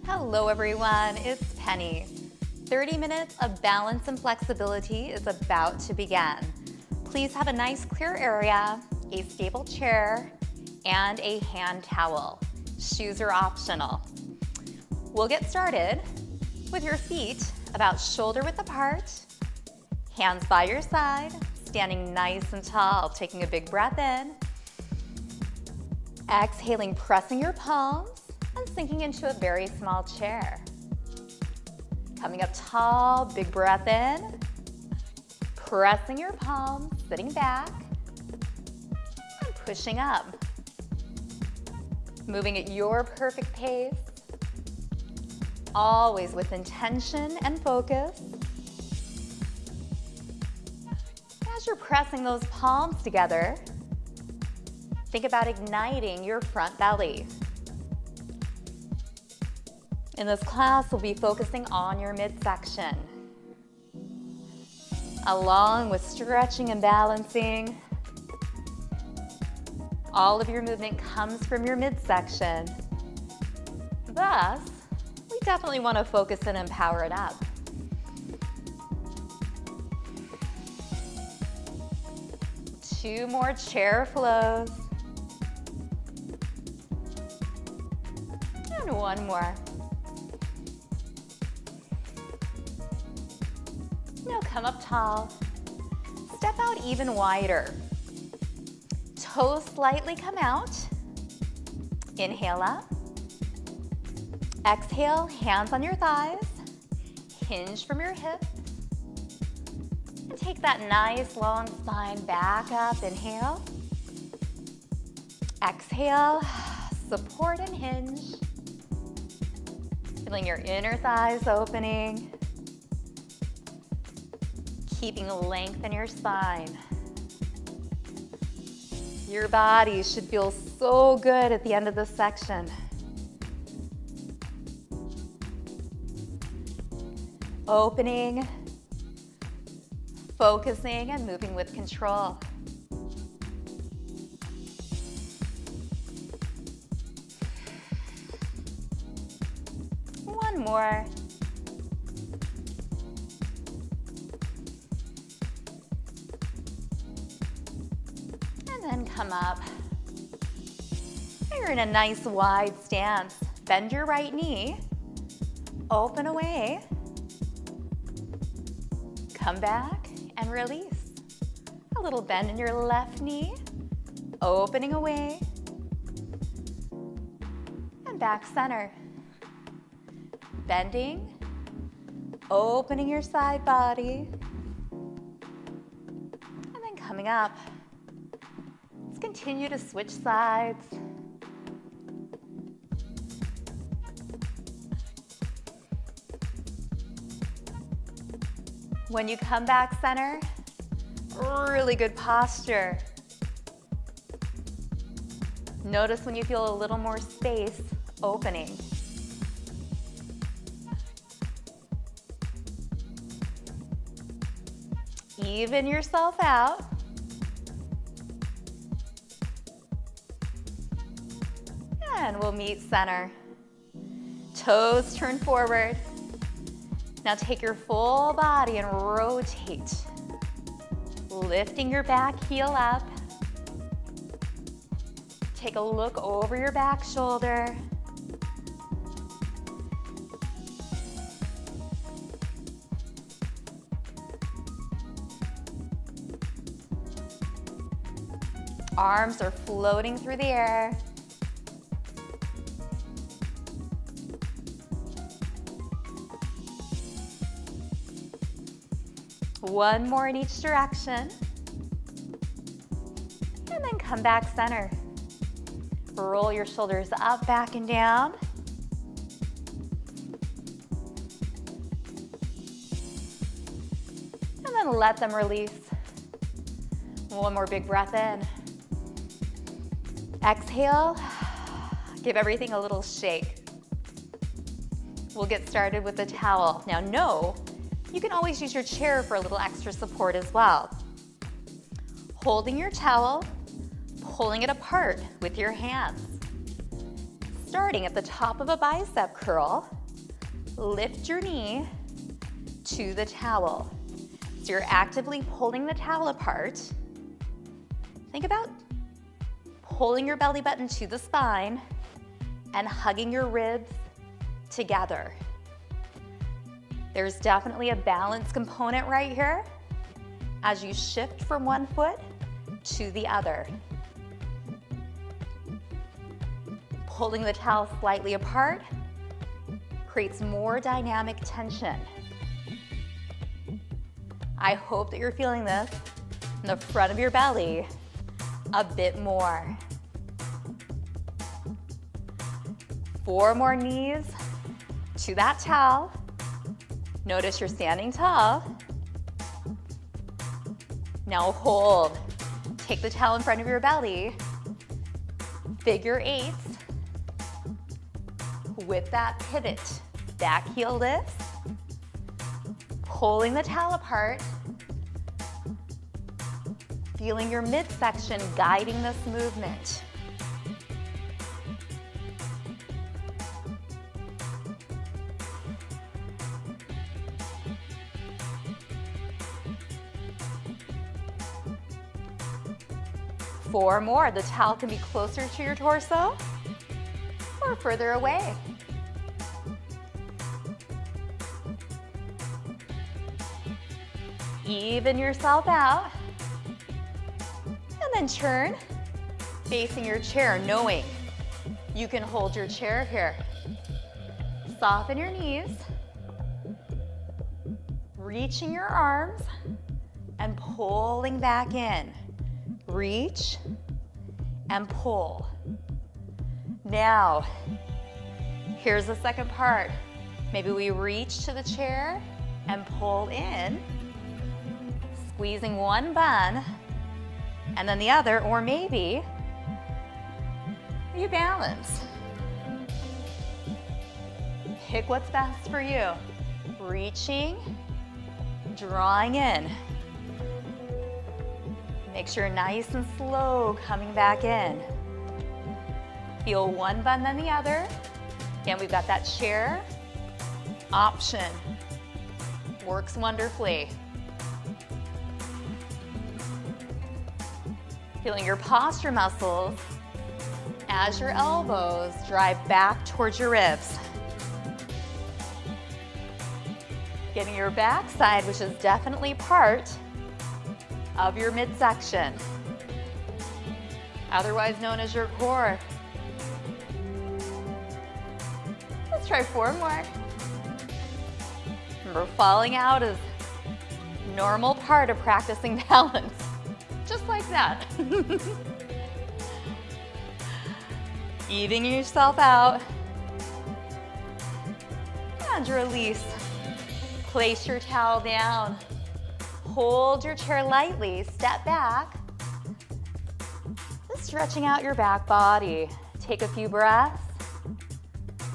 Hello everyone, it's Penny. 30 minutes of balance and flexibility is about to begin. Please have a nice clear area, a stable chair, and a hand towel. Shoes are optional. We'll get started with your feet about shoulder width apart, hands by your side, standing nice and tall, taking a big breath in. Exhaling, pressing your palms and sinking into a very small chair. Coming up tall, big breath in. Pressing your palms, sitting back. And pushing up. Moving at your perfect pace. Always with intention and focus. As you're pressing those palms together, think about igniting your front belly. In this class, we'll be focusing on your midsection, along with stretching and balancing. All of your movement comes from your midsection. Thus, we definitely want to focus and power it up. Two more chair flows. And one more. Now come up tall. Step out even wider. Toes slightly come out. Inhale up. Exhale, hands on your thighs. Hinge from your hips. And take that nice long spine back up. Inhale. Exhale, support and hinge. Feeling your inner thighs opening. Keeping length in your spine. Your body should feel so good at the end of this section. Opening, focusing, and moving with control. One more. Then come up. You're in a nice wide stance. Bend your right knee. Open away. Come back and release. A little bend in your left knee. Opening away. And back center. Bending. Opening your side body. And then coming up. Continue to switch sides. When you come back center, really good posture. Notice when you feel a little more space opening. Even yourself out. And we'll meet center. Toes turn forward. Now take your full body and rotate. Lifting your back heel up. Take a look over your back shoulder. Arms are floating through the air. One more in each direction. And then come back center. Roll your shoulders up, back, and down. And then let them release. One more big breath in. Exhale. Give everything a little shake. We'll get started with the towel. Now, no. You can always use your chair for a little extra support as well. Holding your towel, pulling it apart with your hands. Starting at the top of a bicep curl, lift your knee to the towel. So you're actively pulling the towel apart. Think about pulling your belly button to the spine and hugging your ribs together. There's definitely a balance component right here as you shift from one foot to the other. Pulling the towel slightly apart creates more dynamic tension. I hope that you're feeling this in the front of your belly a bit more. 4 more knees to that towel. Notice you're standing tall. Now hold. Take the towel in front of your belly. Figure 8 with that pivot. Back heel lifts. Pulling the towel apart. Feeling your midsection guiding this movement. Four more. The towel can be closer to your torso or further away. Even yourself out. And then turn, facing your chair, knowing you can hold your chair here. Soften your knees, reaching your arms and pulling back in. Reach and pull. Now, here's the second part. Maybe we reach to the chair and pull in, squeezing one bun and then the other, or maybe you balance. Pick what's best for you. Reaching, drawing in. Make sure nice and slow coming back in. Feel one bun then the other. Again, we've got that chair option. Works wonderfully. Feeling your posture muscles as your elbows drive back towards your ribs. Getting your backside, which is definitely part of your midsection, otherwise known as your core. Let's try 4 more. Remember, falling out is a normal part of practicing balance, just like that. Eating yourself out and release. Place your towel down. Hold your chair lightly, step back. Just stretching out your back body. Take a few breaths.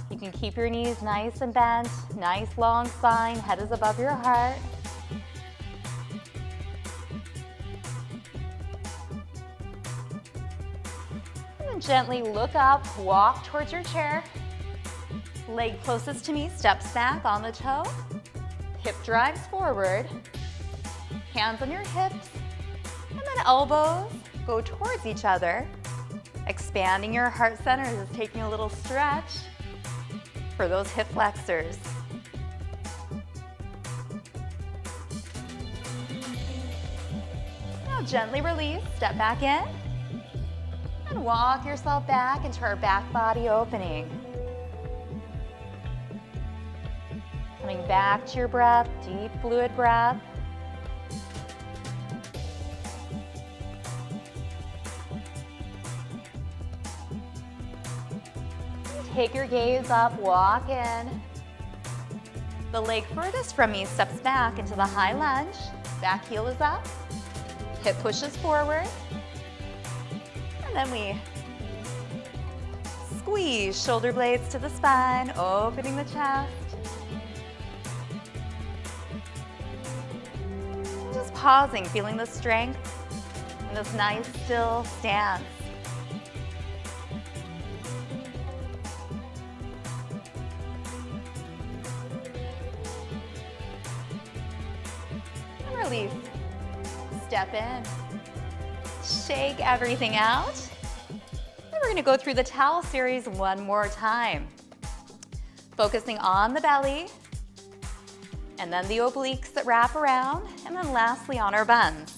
You can keep your knees nice and bent, nice long spine, head is above your heart. And then gently look up, walk towards your chair. Leg closest to me, steps back on the toe. Hip drives forward. Hands on your hips, and then elbows go towards each other. Expanding your heart center is taking a little stretch for those hip flexors. Now gently release, step back in, and walk yourself back into our back body opening. Coming back to your breath, deep fluid breath. Take your gaze up, walk in. The leg furthest from me steps back into the high lunge. Back heel is up. Hip pushes forward. And then we squeeze shoulder blades to the spine, opening the chest. Just pausing, feeling the strength in this nice, still stance. release. Step in. Shake everything out. And we're gonna go through the towel series one more time. Focusing on the belly, and then the obliques that wrap around, and then lastly on our buns.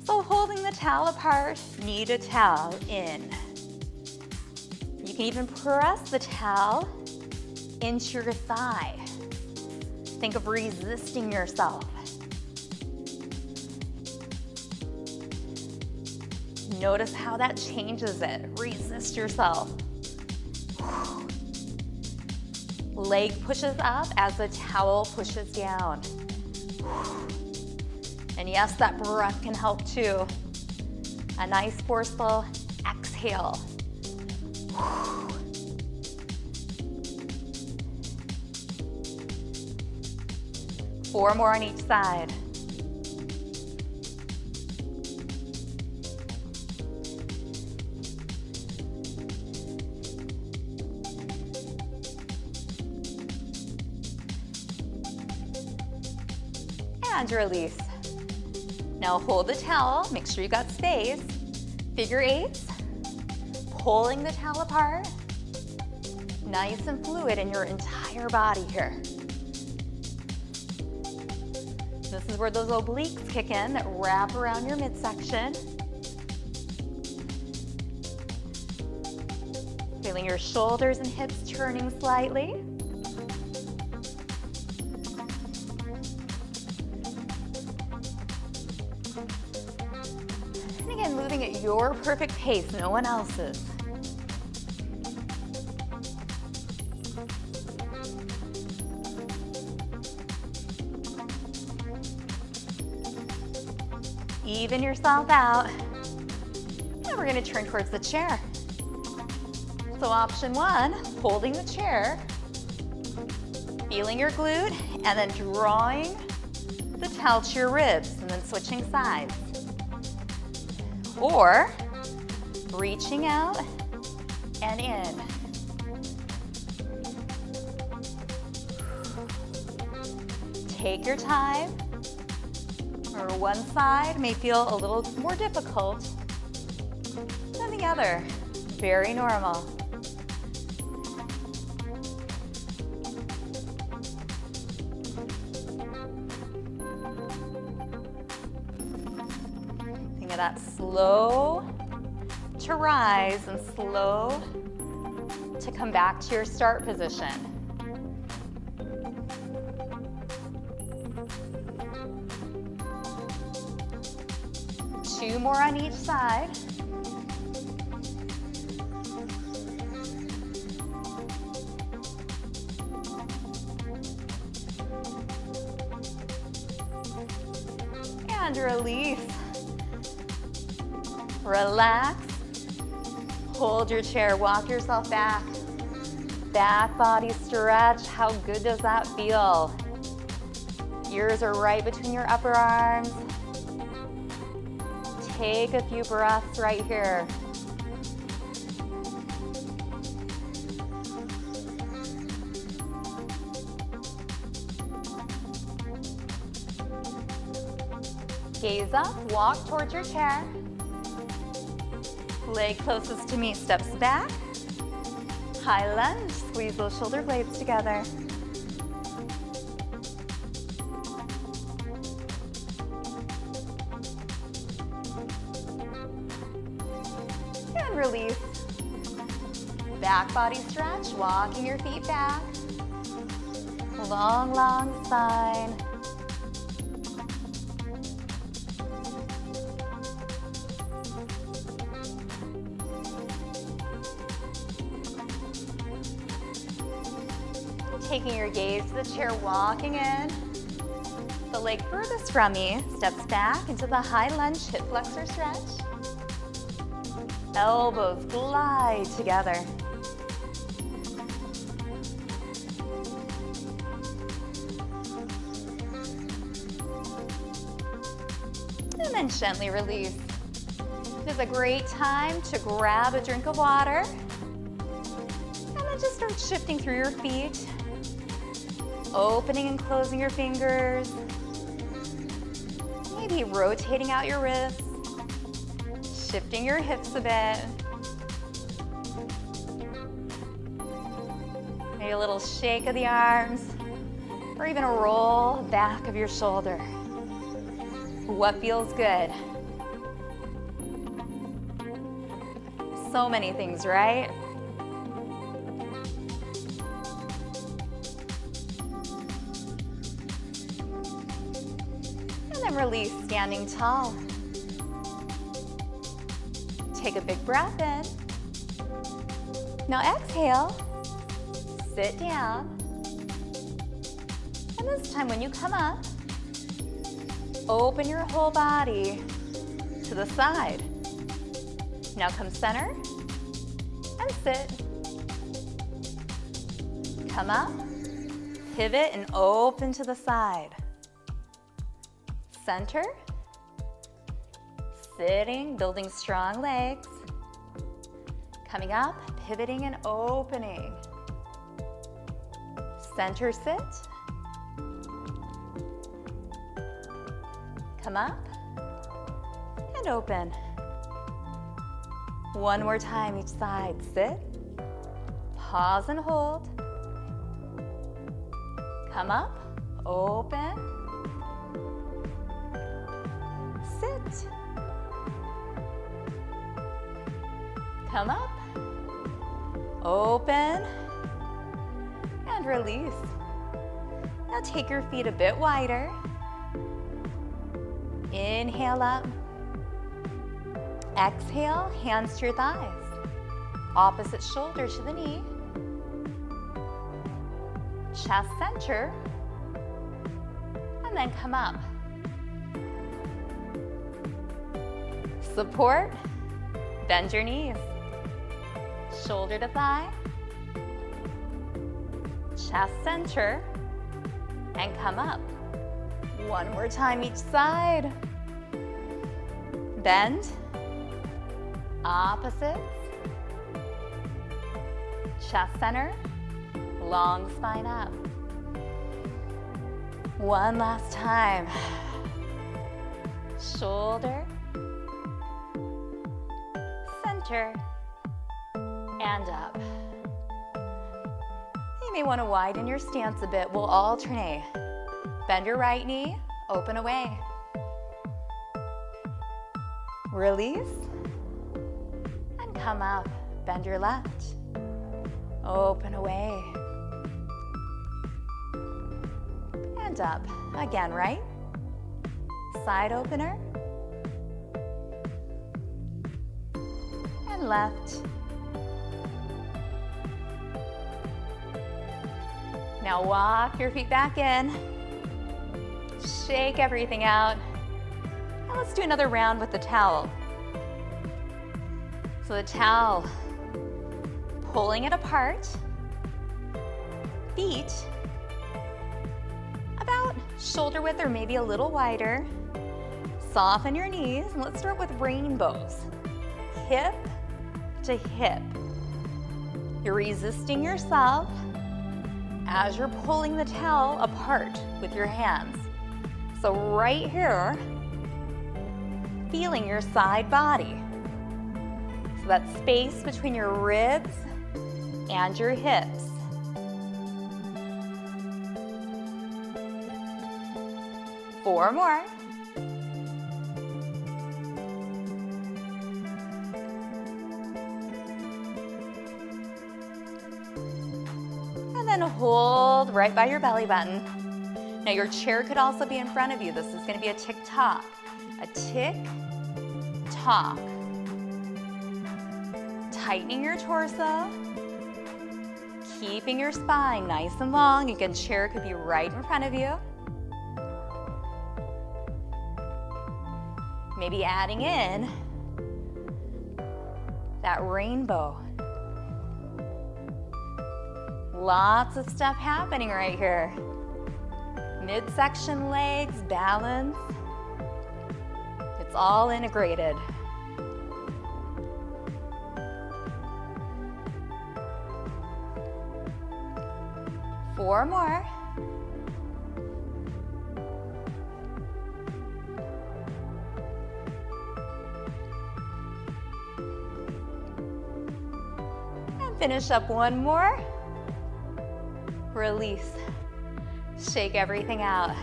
So holding the towel apart, knee to towel in. You can even press the towel into your thigh. Think of resisting yourself. Notice how that changes it. Resist yourself. Leg pushes up as the towel pushes down. And yes, that breath can help too. A nice forceful exhale. 4 more on each side. And release. Now hold the towel, make sure you got space. Figure eights, pulling the towel apart. Nice and fluid in your entire body here. This is where those obliques kick in that wrap around your midsection. Feeling your shoulders and hips turning slightly. And again, moving at your perfect pace, no one else's. Even yourself out. And we're going to turn towards the chair. So option 1, holding the chair, feeling your glute, and then drawing the towel to your ribs, and then switching sides. Or reaching out and in. Take your time. Or one side may feel a little more difficult than the other. Very normal. Think of that slow to rise and slow to come back to your start position. 2 more on each side. And release. Relax. Hold your chair, walk yourself back. Back body stretch. How good does that feel? Ears are right between your upper arms. Take a few breaths right here. Gaze up, walk towards your chair. Leg closest to meet steps back. High lunge, squeeze those shoulder blades together. And release. Back body stretch, walking your feet back. Long, long spine. Taking your gaze to the chair, walking in. The leg furthest from me steps back into the high lunge hip flexor stretch. Elbows glide together. And then gently release. This is a great time to grab a drink of water. And then just start shifting through your feet. Opening and closing your fingers. Maybe rotating out your wrists, shifting your hips a bit. Maybe a little shake of the arms, or even a roll back of your shoulder. What feels good? So many things, right? And then release, standing tall. Take a big breath in. Now exhale, sit down. And this time when you come up, open your whole body to the side. Now come center and sit. Come up, pivot and open to the side. Center, sitting, building strong legs. Coming up, pivoting and opening. Center sit. Come up and open. One more time each side. Sit, pause and hold. Come up, open, sit. Come up, open, and release. Now take your feet a bit wider. Inhale up. Exhale, hands to your thighs. Opposite shoulder to the knee. Chest center. And then come up. Support. Bend your knees. Shoulder to thigh. Chest center. And come up. One more time each side. Bend. Opposites. Chest center. Long spine up. One last time. Shoulder. Center. And up. You may want to widen your stance a bit. We'll alternate. Bend your right knee, open away. Release, and come up. Bend your left, open away. And up. Again, right? Side opener. And left. Now walk your feet back in. Shake everything out. And let's do another round with the towel. So the towel, pulling it apart. Feet about shoulder width or maybe a little wider. Soften your knees, and let's start with rainbows. Hip to hip. You're resisting yourself as you're pulling the towel apart with your hands. So right here, feeling your side body. So that space between your ribs and your hips. Four more. And then hold right by your belly button. Now your chair could also be in front of you. This is going to be a tick-tock. A tick-tock. Tightening your torso. Keeping your spine nice and long. Again, chair could be right in front of you. Maybe adding in that rainbow. Lots of stuff happening right here. Midsection legs, balance. It's all integrated. Four more. Finish up one more. Release. Shake everything out.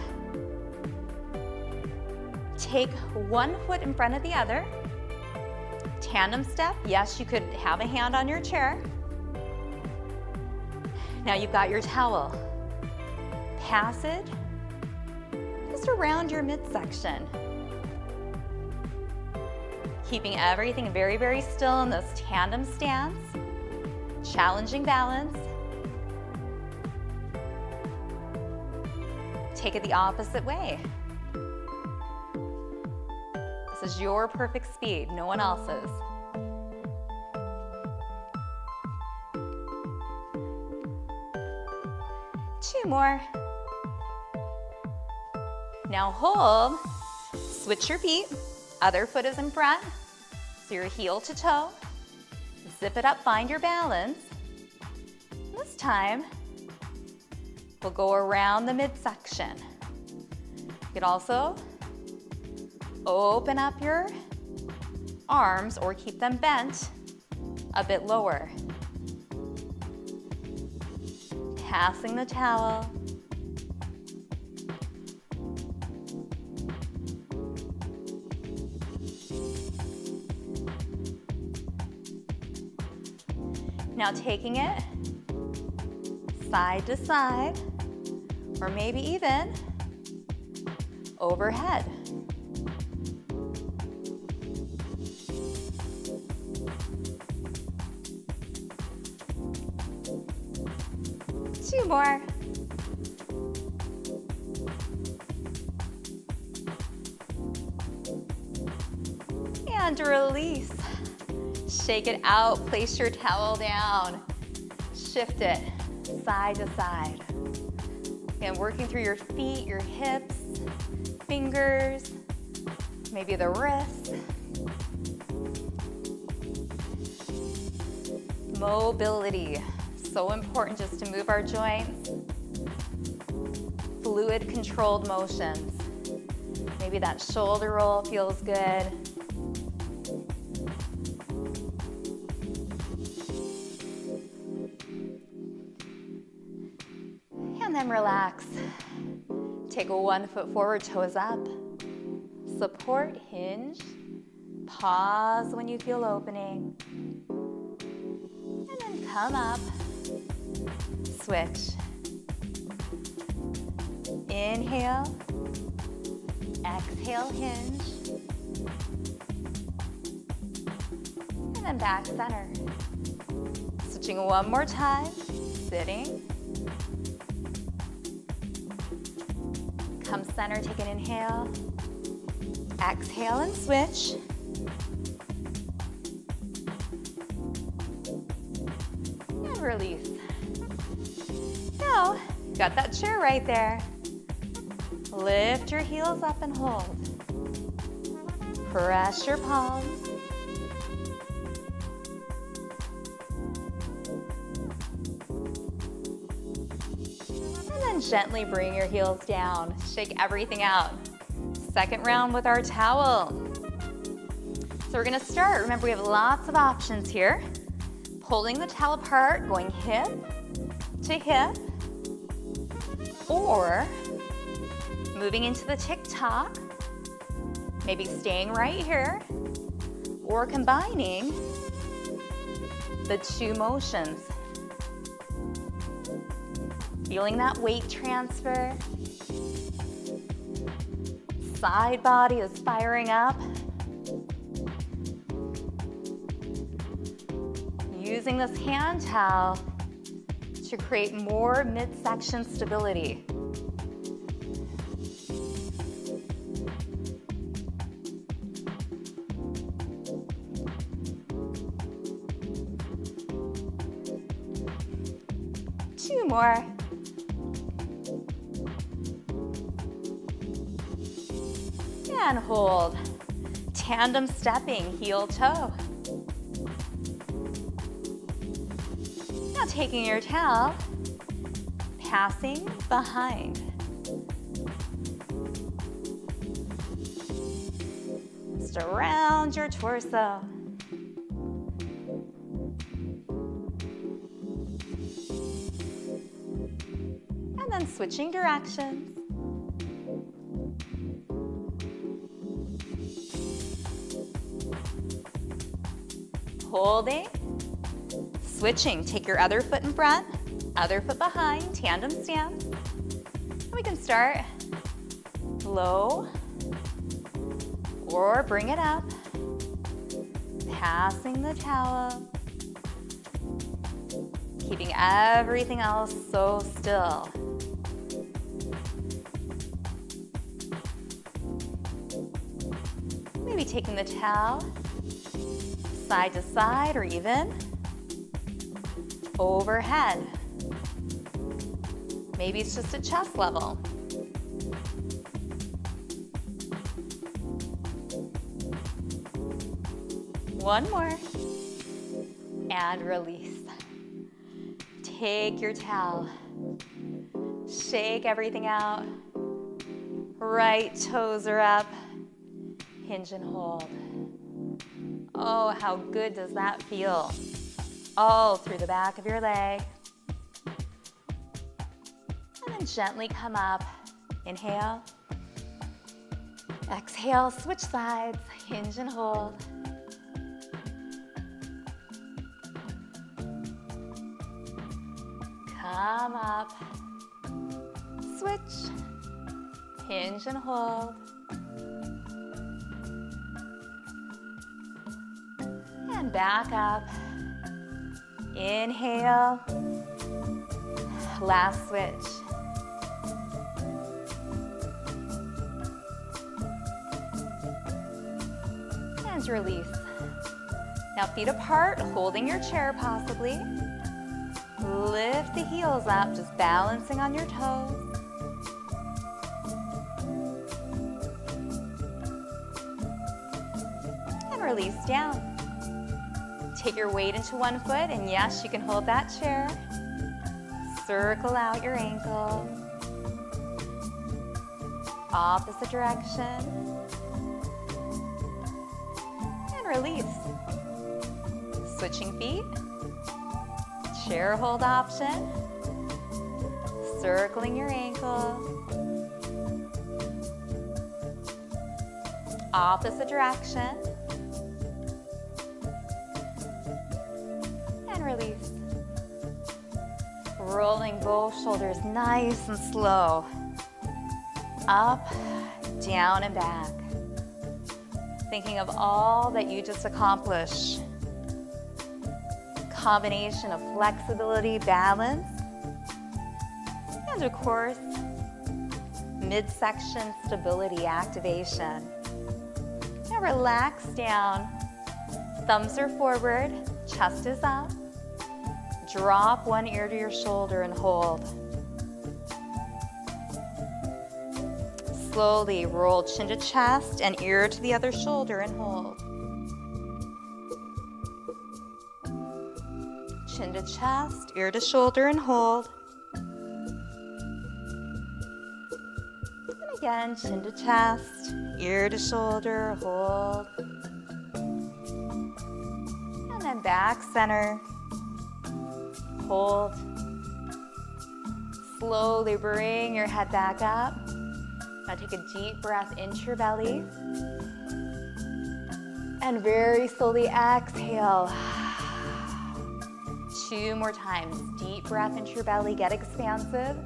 Take one foot in front of the other. Tandem step. Yes, you could have a hand on your chair. Now you've got your towel. Pass it just around your midsection. Keeping everything very, very still in this tandem stance. Challenging balance. Take it the opposite way. This is your perfect speed, no one else's. Two more. Now hold, switch your feet, other foot is in front, so you're heel to toe. Zip it up, find your balance. This time, we'll go around the midsection. You could also open up your arms or keep them bent a bit lower. Passing the towel. Now taking it side to side, or maybe even overhead. Two more. And release. Shake it out, place your towel down. Shift it side to side. Again, working through your feet, your hips, fingers, maybe the wrists. Mobility, so important just to move our joints. Fluid controlled motions. Maybe that shoulder roll feels good. And then relax. Take a 1 foot forward, toes up. Support, hinge. Pause when you feel opening. And then come up. Switch. Inhale. Exhale, hinge. And then back center. Switching one more time. Sitting. Come center, take an inhale. Exhale and switch. And release. Now, got that chair right there. Lift your heels up and hold. Press your palms. Gently bring your heels down. Shake everything out. Second round with our towel. So we're gonna start. Remember, we have lots of options here. Pulling the towel apart, going hip to hip, or moving into the tick-tock, maybe staying right here, or combining the two motions. Feeling that weight transfer. Side body is firing up. Using this hand towel to create more midsection stability. Two more. And hold. Tandem stepping, heel toe. Now taking your towel, passing behind. Just around your torso. And switching directions. Holding, switching. Take your other foot in front, other foot behind, tandem stance. And we can start low or bring it up, passing the towel, keeping everything else so still. Maybe taking the towel side to side or even overhead. Maybe it's just at chest level. One more. And release. Take your towel. Shake everything out. Right toes are up. Hinge and hold. Oh, how good does that feel? All through the back of your leg. And then gently come up. Inhale. Exhale, switch sides. Hinge and hold. Come up. Switch. Hinge and hold. And back up. Inhale. Last switch. And release. Now feet apart, holding your chair possibly. Lift the heels up, just balancing on your toes. And release down. Take your weight into one foot, and yes, you can hold that chair. Circle out your ankle. Opposite direction. And release. Switching feet. Chair hold option. Circling your ankle. Opposite direction. And release. Rolling both shoulders nice and slow. Up, down, and back. Thinking of all that you just accomplished. Combination of flexibility, balance, and of course, midsection stability activation. Now relax down. Thumbs are forward, chest is up. Drop one ear to your shoulder and hold. Slowly roll chin to chest and ear to the other shoulder and hold. Chin to chest, ear to shoulder and hold. And again, chin to chest, ear to shoulder, hold. And then back center. Hold. Slowly bring your head back up. Now take a deep breath into your belly. And very slowly exhale. 2 more times. Deep breath into your belly. Get expansive.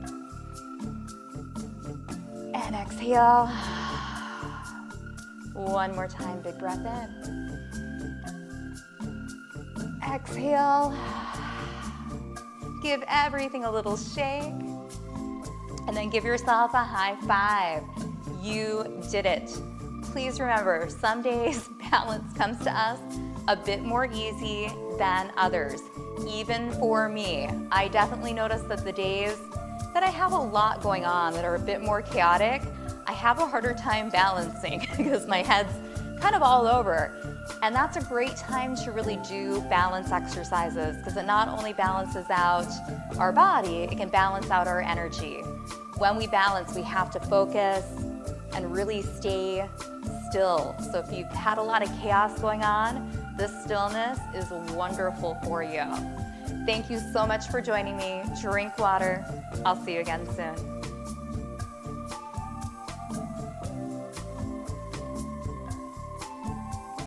And exhale. 1 more time. Big breath in. Exhale. Give everything a little shake. And then give yourself a high five. You did it. Please remember, some days balance comes to us a bit more easy than others. Even for me, I definitely notice that the days that I have a lot going on that are a bit more chaotic, I have a harder time balancing because my head's kind of all over. And that's a great time to really do balance exercises because it not only balances out our body, it can balance out our energy. When we balance, we have to focus and really stay still. So if you've had a lot of chaos going on, this stillness is wonderful for you. Thank you so much for joining me. Drink water. I'll see you again soon.